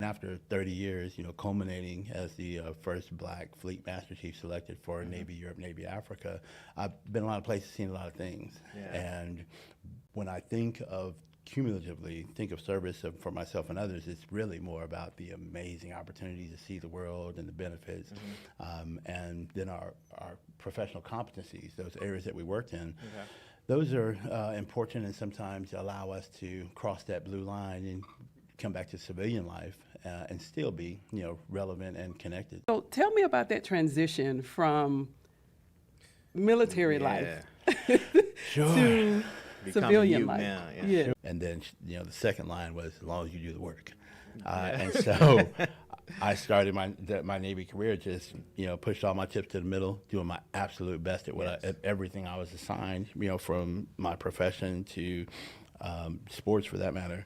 after 30 years, culminating as the first black fleet master chief selected for Navy Europe, Navy Africa, I've been a lot of places, seen a lot of things. Yeah. And when I think of cumulatively, think of service for myself and others, it's really more about the amazing opportunities to see the world and the benefits. And then our professional competencies, those areas that we worked in. Okay. Those are important and sometimes allow us to cross that blue line and come back to civilian life and still be, relevant and connected. So tell me about that transition from military life Sure. to Becoming civilian you life. now, yeah. Yeah. And then, the second line was, as long as you do the work. And so I started my Navy career just, pushed all my chips to the middle, doing my absolute best at at everything I was assigned, from my profession to sports for that matter.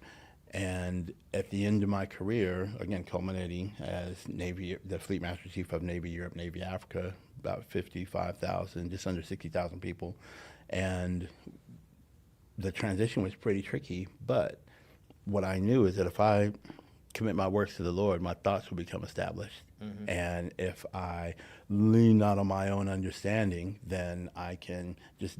And at the end of my career, again, culminating as the Fleet Master Chief of Navy Europe, Navy Africa, about 55,000, just under 60,000 people. And the transition was pretty tricky, but what I knew is that if I commit my works to the Lord, my thoughts will become established. And if I lean not on my own understanding, then I can just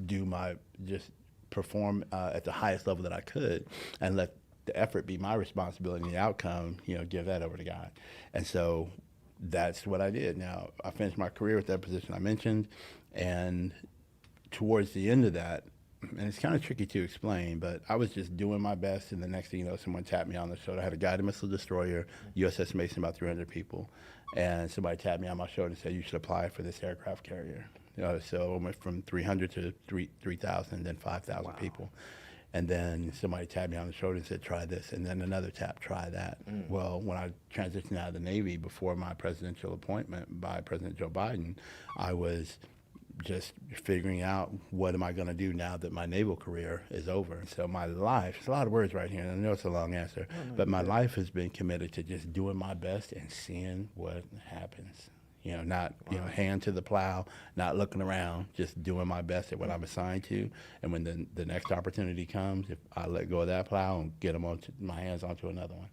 perform at the highest level that I could and let the effort be my responsibility and the outcome, give that over to God. And so that's what I did. Now, I finished my career with that position I mentioned, and towards the end of that, and it's kind of tricky to explain, but I was just doing my best, and the next thing you know, someone tapped me on the shoulder. I had a guided missile destroyer, USS Mason, about 300 people, and somebody tapped me on my shoulder and said, you should apply for this aircraft carrier. So I went from 300 to 3,000, then 5,000 people. And then somebody tapped me on the shoulder and said, try this, and then another tap, try that. Well, when I transitioned out of the Navy before my presidential appointment by President Joe Biden, I was just figuring out what am I going to do now that my naval career is over. And so my life, it's a lot of words right here, and I know it's a long answer, but my life has been committed to just doing my best and seeing what happens. Not, hand to the plow, not looking around, just doing my best at what I'm assigned to. And when the next opportunity comes, if I let go of that plow and get my hands onto another one.